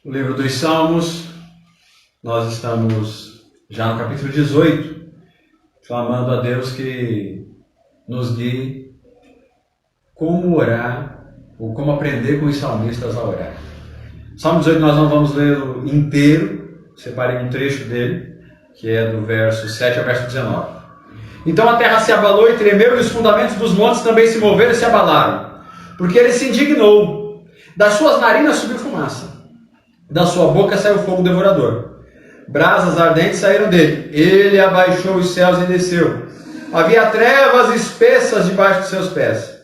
O livro dos Salmos, nós estamos já no capítulo 18, clamando a Deus que nos guie como orar, ou como aprender com os salmistas a orar. Salmo 18 nós não vamos ler inteiro, separei um trecho dele, que é do verso 7 ao verso 19. Então a terra se abalou e tremeu, e os fundamentos dos montes também se moveram e se abalaram, porque ele se indignou. Das suas narinas subiu fumaça, da sua boca saiu fogo devorador. Brasas ardentes saíram dele. Ele abaixou os céus e desceu. Havia trevas espessas debaixo de seus pés.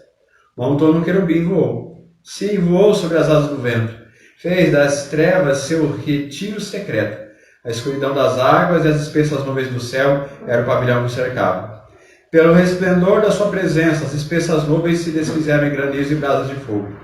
Montou no querubim e voou. Se voou sobre as asas do vento. Fez das trevas seu retiro secreto. A escuridão das águas e as espessas nuvens do céu era o pavilhão que o cercava. Pelo resplendor da sua presença, as espessas nuvens se desfizeram em granizo e brasas de fogo.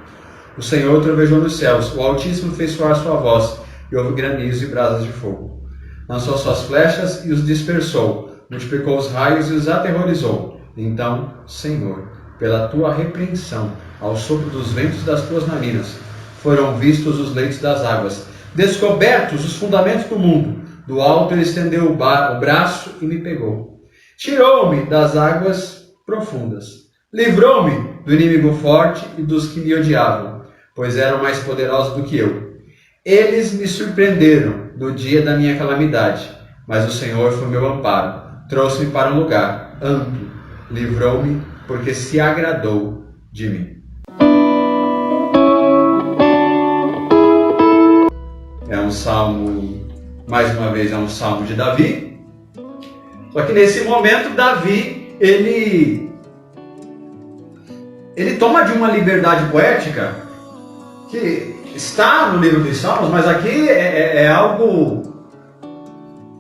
O Senhor trovejou nos céus, o Altíssimo fez soar sua voz, e houve granizo e brasas de fogo. Lançou suas flechas e os dispersou, multiplicou os raios e os aterrorizou. Então, Senhor, pela tua repreensão, ao sopro dos ventos das tuas narinas, foram vistos os leitos das águas, descobertos os fundamentos do mundo. Do alto ele estendeu o braço e me pegou. Tirou-me das águas profundas. Livrou-me do inimigo forte e dos que me odiavam, pois eram mais poderosos do que eu. Eles me surpreenderam no dia da minha calamidade, mas o Senhor foi meu amparo. Trouxe-me para um lugar amplo, livrou-me, porque se agradou de mim. É um salmo, mais uma vez, é um salmo de Davi. Só que nesse momento, Davi, ele toma de uma liberdade poética que está no livro dos Salmos, mas aqui é algo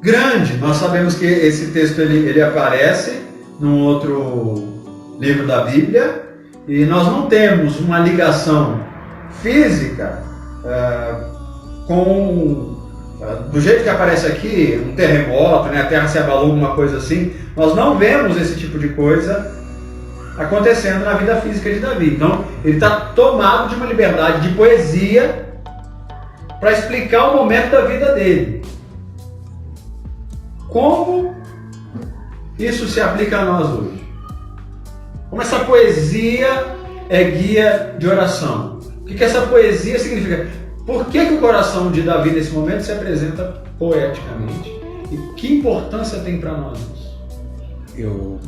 grande. Nós sabemos que esse texto ele aparece num outro livro da Bíblia e nós não temos uma ligação física do jeito que aparece aqui, um terremoto, né, a terra se abalou, alguma coisa assim. Nós não vemos esse tipo de coisa acontecendo na vida física de Davi. Então, ele está tomado de uma liberdade de poesia para explicar o momento da vida dele. Como isso se aplica a nós hoje? Como essa poesia é guia de oração? O que essa poesia significa? Por que o coração de Davi nesse momento se apresenta poeticamente? E que importância tem para nós isso?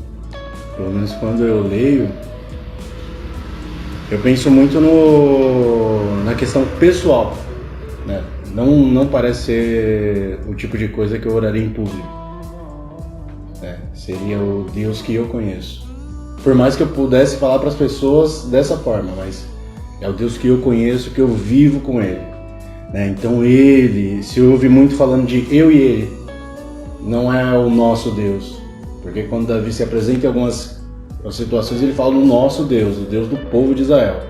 Pelo menos quando eu leio, eu penso muito na questão pessoal, né? Não parece ser o tipo de coisa que eu oraria em público, né? Seria o Deus que eu conheço. Por mais que eu pudesse falar para as pessoas dessa forma, mas é o Deus que eu conheço, que eu vivo com Ele, né? Então Ele, se ouve muito falando de eu e Ele, não é o nosso Deus. Porque quando Davi se apresenta em algumas situações, ele fala no nosso Deus, o Deus do povo de Israel.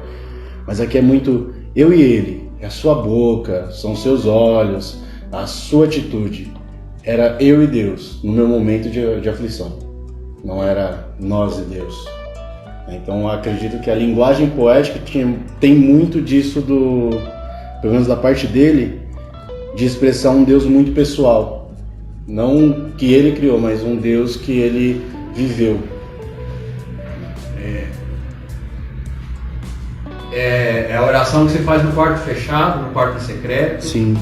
Mas aqui é muito eu e ele, é a sua boca, são os seus olhos, a sua atitude. Era eu e Deus no meu momento de aflição, não era nós e Deus. Então eu acredito que a linguagem poética tem muito disso, pelo menos da parte dele, de expressar um Deus muito pessoal. Não que ele criou, mas um Deus que ele viveu. É a oração que você faz no quarto fechado, no quarto secreto. Sim.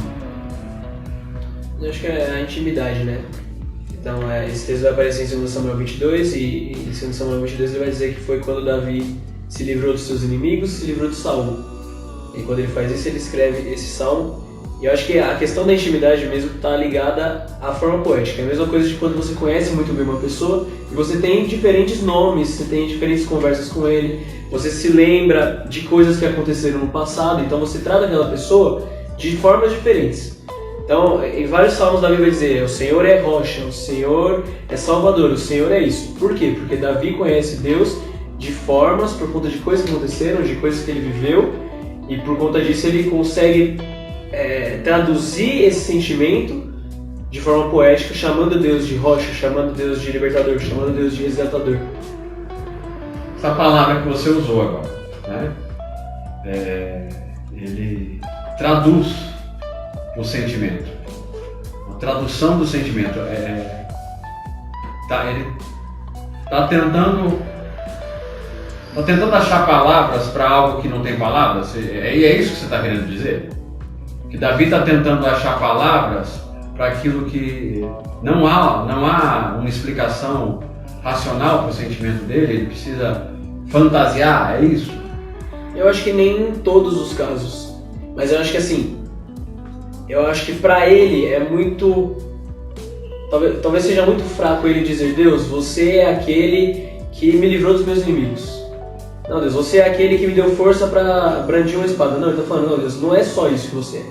Eu acho que é a intimidade, né? Então, esse texto vai aparecer em 2 Samuel 22 e em 2 Samuel 22 ele vai dizer que foi quando Davi se livrou dos seus inimigos, se livrou de Saul. E quando ele faz isso, ele escreve esse salmo. E eu acho que a questão da intimidade mesmo está ligada à forma poética. É a mesma coisa de quando você conhece muito bem uma pessoa e você tem diferentes nomes, você tem diferentes conversas com ele, você se lembra de coisas que aconteceram no passado, então você trata aquela pessoa de formas diferentes. Então, em vários salmos Davi vai dizer, o Senhor é rocha, o Senhor é salvador, o Senhor é isso. Por quê? Porque Davi conhece Deus de formas, por conta de coisas que aconteceram, de coisas que ele viveu, e por conta disso ele consegue traduzir esse sentimento de forma poética, chamando Deus de rocha, chamando Deus de libertador, chamando Deus de resgatador. Essa palavra que você usou agora, né? Ele traduz o sentimento. A tradução do sentimento. Ele está tentando achar palavras para algo que não tem palavras. É isso que você está querendo dizer? Que Davi está tentando achar palavras para aquilo que não há uma explicação racional para o sentimento dele, ele precisa fantasiar, é isso? Eu acho que nem em todos os casos, mas eu acho que assim, eu acho que para ele é muito, talvez seja muito fraco ele dizer: Deus, você é aquele que me livrou dos meus inimigos. Não, Deus, você é aquele que me deu força para brandir uma espada. Não, ele está falando: não, Deus, não é só isso que você é.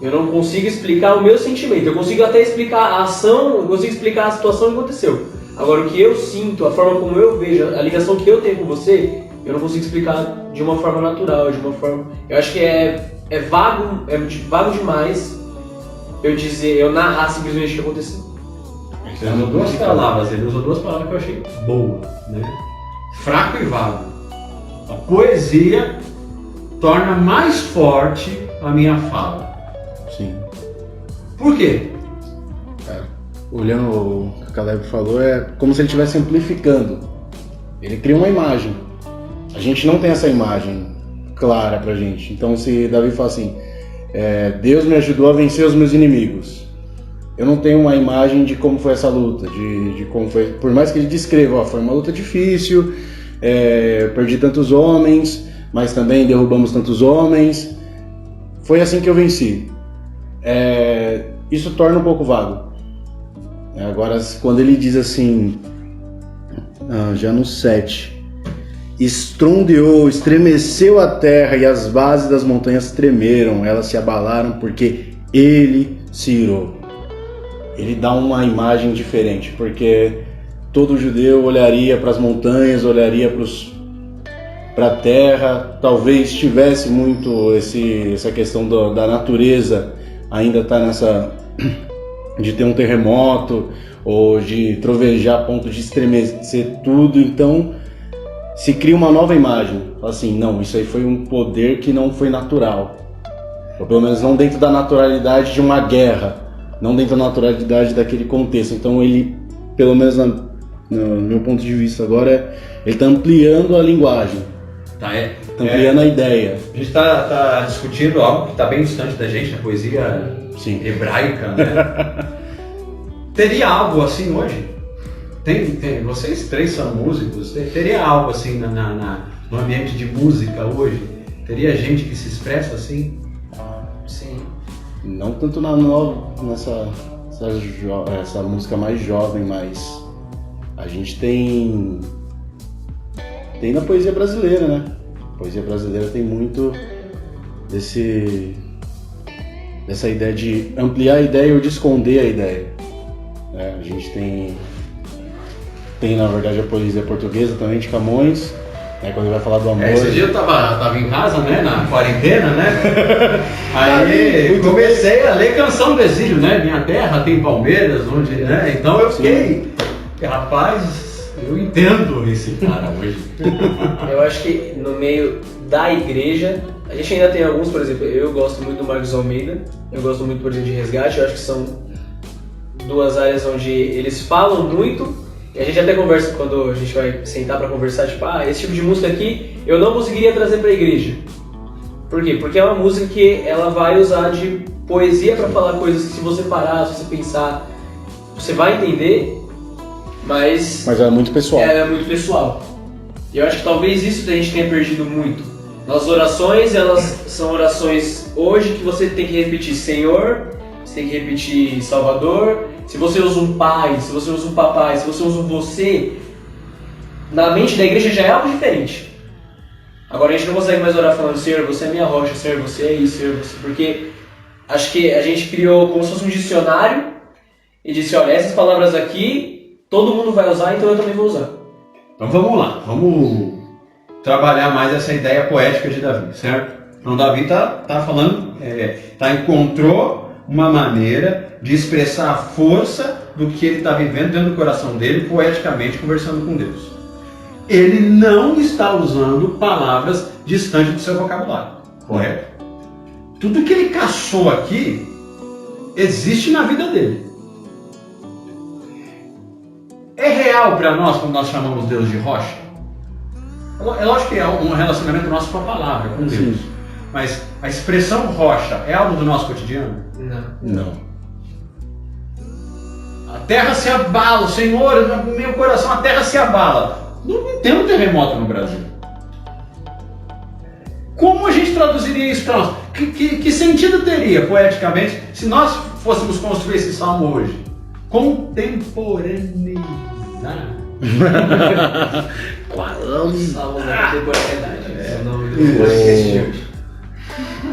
Eu não consigo explicar o meu sentimento, eu consigo até explicar a ação, eu consigo explicar a situação que aconteceu. Agora, o que eu sinto, a forma como eu vejo, a ligação que eu tenho com você, eu não consigo explicar de uma forma natural, de uma forma... Eu acho que é vago demais eu narrar simplesmente o que aconteceu. Ele usou duas palavras que eu achei boas, né? Fraco e vago. A poesia torna mais forte a minha fala. Sim. Por quê? Olhando o que o Caleb falou, é como se ele estivesse amplificando. Ele cria uma imagem. A gente não tem essa imagem clara pra gente. Então, se Davi fala assim, Deus me ajudou a vencer os meus inimigos, eu não tenho uma imagem de como foi essa luta, de como foi. Por mais que ele descreva, foi uma luta difícil, perdi tantos homens, mas também derrubamos tantos homens. Foi assim que eu venci. Isso torna um pouco vago. Agora, quando ele diz assim, já no 7, estrondeou, estremeceu a terra e as bases das montanhas tremeram, elas se abalaram porque ele se irou. Ele dá uma imagem diferente, porque todo judeu olharia para as montanhas, olharia para a terra, talvez tivesse muito essa questão da natureza, ainda está nessa... de ter um terremoto ou de trovejar a ponto de estremecer tudo, então se cria uma nova imagem, assim, não, isso aí foi um poder que não foi natural, ou pelo menos não dentro da naturalidade de uma guerra, não dentro da naturalidade daquele contexto. Então ele, pelo menos no meu ponto de vista agora, ele está ampliando a linguagem, ampliando a ideia. A gente está discutindo algo que está bem distante da gente, a poesia hebraica, né? Teria algo assim hoje? Vocês três são músicos, teria algo assim no ambiente de música hoje? Teria gente que se expressa assim? Sim. Não tanto essa música mais jovem, mas a gente tem na poesia brasileira, né? A poesia brasileira tem muito dessa ideia de ampliar a ideia ou de esconder a ideia. A gente tem na verdade a poesia portuguesa também, de Camões, quando ele vai falar do amor. Esse dia eu tava em casa, né, na quarentena, né? Aí comecei a ler Canção do Exílio, né? Minha terra tem palmeiras, onde, né? Então eu fiquei, rapaz, eu entendo esse cara hoje. Eu acho que no meio da igreja, a gente ainda tem alguns, por exemplo, eu gosto muito do Marcos Almeida, eu gosto muito, por exemplo, de Resgate, eu acho que são duas áreas onde eles falam muito, e a gente até conversa quando a gente vai sentar pra conversar, tipo, esse tipo de música aqui eu não conseguiria trazer pra igreja. Por quê? Porque é uma música que ela vai usar de poesia pra falar coisas que, se você parar, se você pensar, você vai entender, mas é muito pessoal. É muito pessoal. E eu acho que talvez isso a gente tenha perdido muito. Nas orações, elas são orações hoje que você tem que repetir Senhor, você tem que repetir Salvador. Se você usa um pai, se você usa um papai, se você usa um você, na mente da igreja já é algo diferente. Agora a gente não consegue mais orar falando Senhor, você é minha rocha, Senhor, você é isso, Senhor, você... Porque acho que a gente criou como se fosse um dicionário e disse, olha, essas palavras aqui todo mundo vai usar, então eu também vou usar. Então vamos lá, vamos trabalhar mais essa ideia poética de Davi, certo? Então Davi tá falando, encontrou uma maneira de expressar a força do que ele está vivendo dentro do coração dele, poeticamente conversando com Deus. Ele não está usando palavras distantes do seu vocabulário, correto? tudo que ele caçou aqui existe na vida dele. É real para nós quando nós chamamos Deus de rocha? É lógico que é um relacionamento nosso com a palavra, com Deus. Sim. Mas a expressão rocha é algo do nosso cotidiano? Não. A terra se abala, Senhor, no meu coração a terra se abala. Não tem um terremoto no Brasil. Como a gente traduziria isso para nós? Que sentido teria, poeticamente, se nós fôssemos construir esse salmo hoje? Contemporaneidade. Salmo da contemporaneidade. É o nome do podcast de hoje.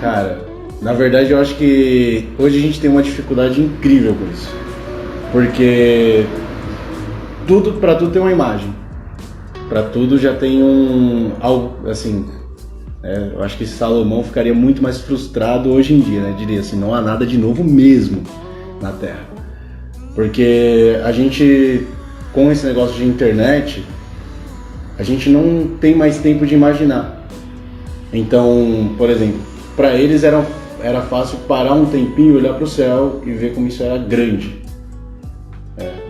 Cara, na verdade eu acho que hoje a gente tem uma dificuldade incrível com isso. Porque pra tudo tem uma imagem. Pra tudo já tem algo assim. Eu acho que Salomão ficaria muito mais frustrado hoje em dia, né? Diria assim, não há nada de novo mesmo na Terra. Porque a gente, com esse negócio de internet, a gente não tem mais tempo de imaginar. Então, por exemplo, para eles era fácil parar um tempinho, olhar para o céu e ver como isso era grande.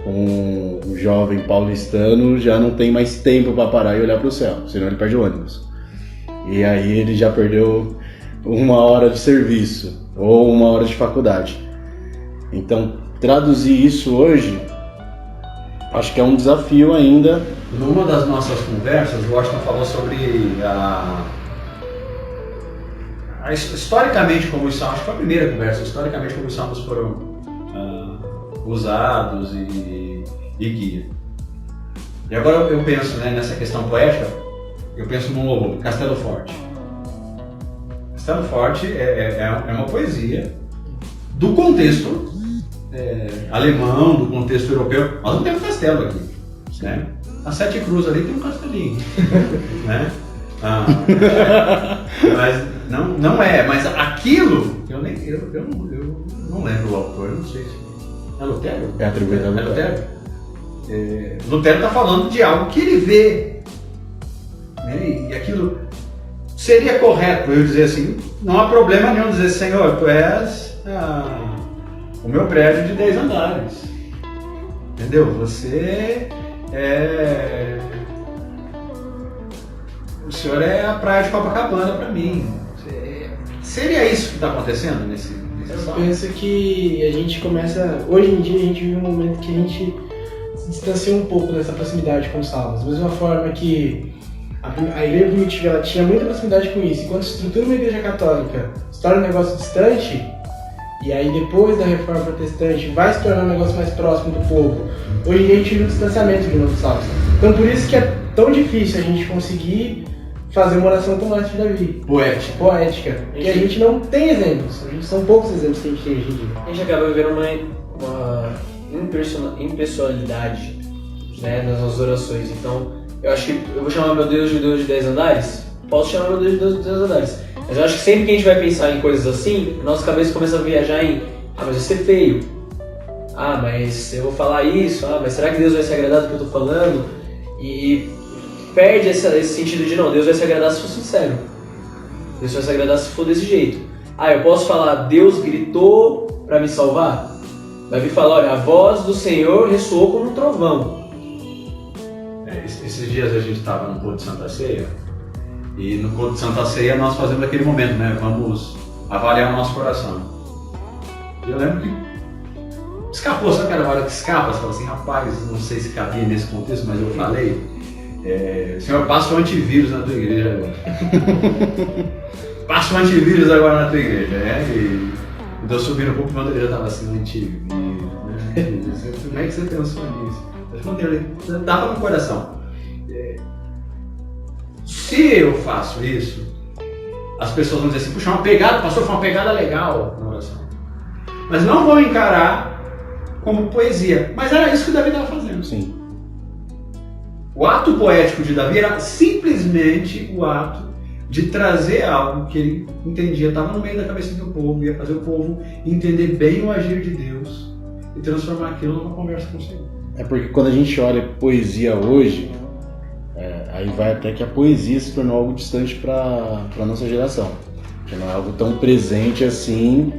Um jovem paulistano já não tem mais tempo para parar e olhar para o céu, senão ele perde o ônibus. E aí ele já perdeu 1 hora de serviço ou 1 hora de faculdade. Então, traduzir isso hoje, acho que é um desafio ainda. Numa das nossas conversas, o Washington falou sobre historicamente como os salmos, acho que foi a primeira conversa, historicamente como os salmos foram usados e guia. E agora eu penso, né, nessa questão poética, eu penso num louvor, Castelo Forte. Castelo Forte é uma poesia do contexto alemão, do contexto europeu. Nós não temos castelo aqui, né? A Sete Cruz ali tem um castelinho, né? Mas não é, mas aquilo, eu não lembro o autor, eu não sei se é Lutero? É atribuído a Lutero. Lutero está falando de algo que ele vê, né? E aquilo seria correto eu dizer assim, não há problema nenhum dizer, Senhor, tu és o meu prédio de 10 andares, entendeu? Você o Senhor é a praia de Copacabana para mim. Seria isso que está acontecendo nesse Eu penso que a gente começa, hoje em dia a gente vive um momento que a gente se distancia um pouco dessa proximidade com os salmos. Da mesma forma que a igreja primitiva ela tinha muita proximidade com isso, enquanto se estrutura uma igreja católica se torna um negócio distante, e aí depois da reforma protestante vai se tornar um negócio mais próximo do povo. Hoje em dia a gente vive um distanciamento de novos salmos. Então por isso que é tão difícil a gente conseguir fazer uma oração como essa de Davi. Poética. Porque a gente não tem exemplos. São poucos exemplos que a gente tem hoje em dia. A gente acaba vivendo uma impessoalidade, né, nas nossas orações. Então, eu acho que eu vou chamar meu Deus de 10 andares? Posso chamar meu Deus de Deus de 10 andares. Mas eu acho que sempre que a gente vai pensar em coisas assim, nossa cabeça começa a viajar em mas vai ser feio. Mas eu vou falar isso. Mas será que Deus vai se agradar do que eu estou falando? E perde esse sentido de não, Deus vai se agradar se for sincero. Deus vai se agradar se for desse jeito. Eu posso falar, Deus gritou para me salvar? Davi fala, olha, a voz do Senhor ressoou como um trovão. Esses dias a gente estava no culto de Santa Ceia, e no culto de Santa Ceia nós fazemos aquele momento, né? Vamos avaliar o nosso coração. E eu lembro que escapou, sabe aquela hora que escapa? Você fala assim, rapaz, não sei se cabia nesse contexto, mas eu falei, Senhor, passa o antivírus na tua igreja agora. Passa o antivírus agora na tua igreja. E eu subi no pouco quando ele já estava assim, antivírus, né? Como é que você pensou nisso? Eu dava no coração. Se eu faço isso, as pessoas vão dizer assim, puxa, uma pegada, pastor, foi uma pegada legal na oração. Mas não vão encarar como poesia. Mas era isso que Davi estava fazendo. Sim. O ato poético de Davi era simplesmente o ato de trazer algo que ele entendia, estava no meio da cabeça do povo, ia fazer o povo entender bem o agir de Deus e transformar aquilo numa conversa com o Senhor. É porque quando a gente olha poesia hoje, aí vai até que a poesia se tornou algo distante para a nossa geração. que não é algo tão presente assim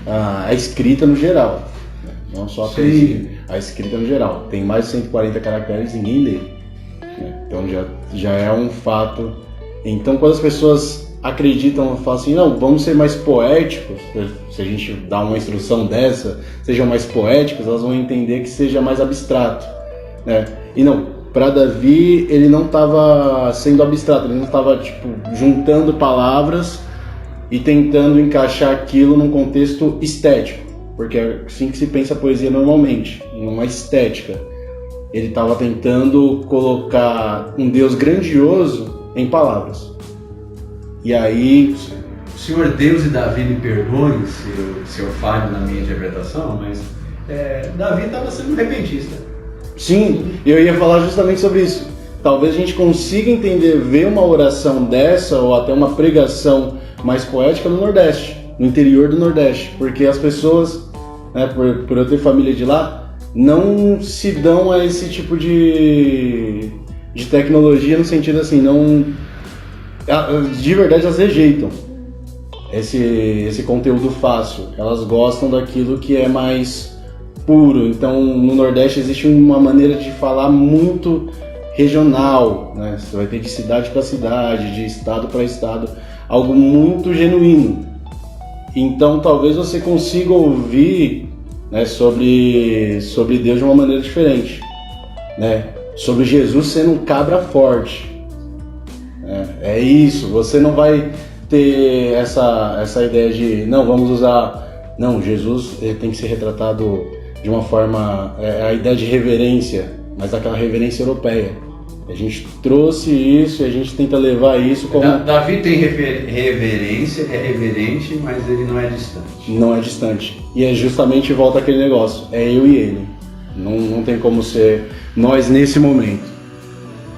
a escrita no geral, né? Não só a poesia, a escrita no geral. Tem mais de 140 caracteres, ninguém lê, né? Então já é um fato. Então quando as pessoas acreditam, falam assim, não, vamos ser mais poéticos, se a gente dá uma instrução dessa, sejam mais poéticos, elas vão entender que seja mais abstrato, né? E não, para Davi, ele não estava sendo abstrato, ele não estava tipo juntando palavras e tentando encaixar aquilo num contexto estético, porque é assim que se pensa a poesia normalmente, numa estética. Ele estava tentando colocar um Deus grandioso em palavras. E aí, Senhor Deus e Davi me perdoem se eu falho na minha interpretação, mas Davi estava sendo um repentista. sim, eu ia falar justamente sobre isso. Talvez a gente consiga entender, ver uma oração dessa ou até uma pregação mais poética no Nordeste, no interior do Nordeste, porque as pessoas, né, por eu ter família de lá, não se dão a esse tipo de tecnologia no sentido assim, não, de verdade elas rejeitam esse conteúdo fácil, elas gostam daquilo que é mais puro. Então no Nordeste existe uma maneira de falar muito regional, né? Você vai ter de cidade para cidade, de estado para estado, algo muito genuíno. Então talvez você consiga ouvir, né, sobre Deus de uma maneira diferente, né? Sobre Jesus sendo um cabra forte. É isso, você não vai ter essa ideia de, não, vamos usar, não, Jesus tem que ser retratado de uma forma, a ideia de reverência, mas aquela reverência europeia. A gente trouxe isso e a gente tenta levar isso como... Davi tem reverência, é reverente, mas ele não é distante. Não é distante. E é justamente volta aquele negócio, é eu e ele. Não tem como ser nós nesse momento.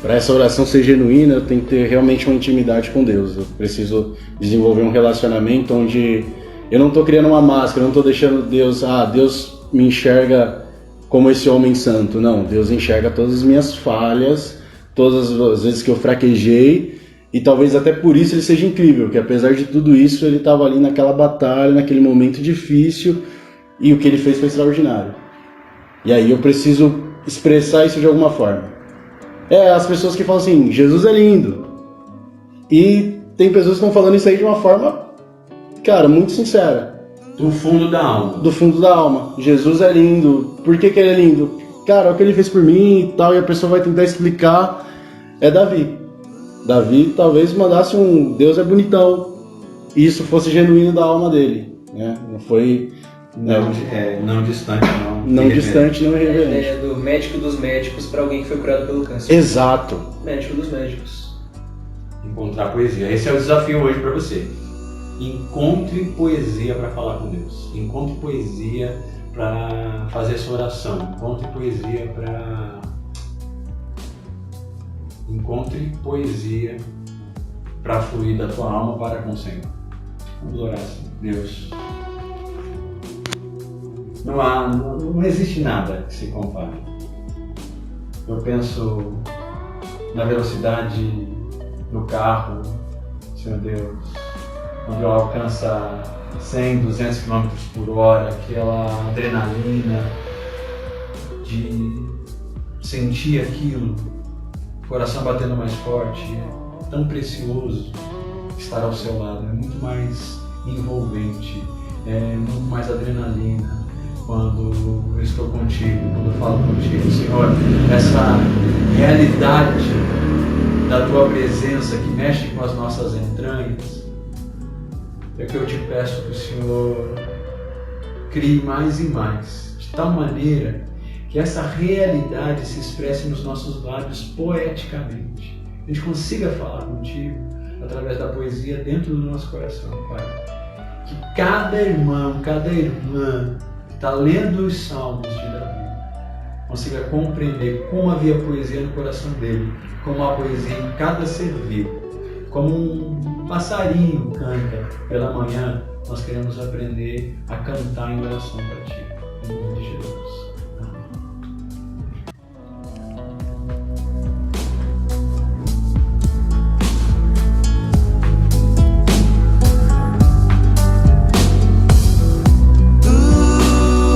Para essa oração ser genuína, eu tenho que ter realmente uma intimidade com Deus. Eu preciso desenvolver um relacionamento onde eu não estou criando uma máscara, eu não estou deixando Deus me enxerga como esse homem santo. Não, Deus enxerga todas as minhas falhas, todas as vezes que eu fraquejei, e talvez até por isso ele seja incrível, que apesar de tudo isso, ele estava ali naquela batalha, naquele momento difícil, e o que ele fez foi extraordinário. E aí eu preciso expressar isso de alguma forma. As pessoas que falam assim, Jesus é lindo. E tem pessoas que estão falando isso aí de uma forma, cara, muito sincera. Do fundo da alma. Do fundo da alma. Jesus é lindo. Por que ele é lindo? Cara, é o que ele fez por mim e tal. E a pessoa vai tentar explicar. É Davi. Davi talvez mandasse um Deus é bonitão. E isso fosse genuíno da alma dele, né? Não foi... Não distante, não. Não distante, não irreverente. É do médico dos médicos para alguém que foi curado pelo câncer. Exato. Médico dos médicos. Encontrar poesia. Esse é o desafio hoje para você. Encontre poesia para falar com Deus. Encontre poesia para fazer sua oração. Encontre poesia para fluir da tua alma para com o Senhor. Vamos orar assim. Deus, não existe nada que se compare. Eu penso na velocidade do carro, Senhor Deus, quando ela alcança 100, 200 km por hora, aquela adrenalina de sentir aquilo, o coração batendo mais forte, é tão precioso estar ao seu lado, é muito mais envolvente, é muito mais adrenalina quando eu estou contigo, quando eu falo contigo, Senhor. Essa realidade da tua presença que mexe com as nossas entranhas, é que eu te peço que o Senhor crie mais e mais, de tal maneira que essa realidade se expresse nos nossos lábios poeticamente, a gente consiga falar contigo através da poesia dentro do nosso coração, Pai. Que cada irmão, cada irmã que está lendo os salmos de Davi consiga compreender como havia poesia no coração dele, como há poesia em cada ser vivo, como um passarinho canta pela manhã. Nós queremos aprender a cantar em oração para Ti, em nome de Jesus.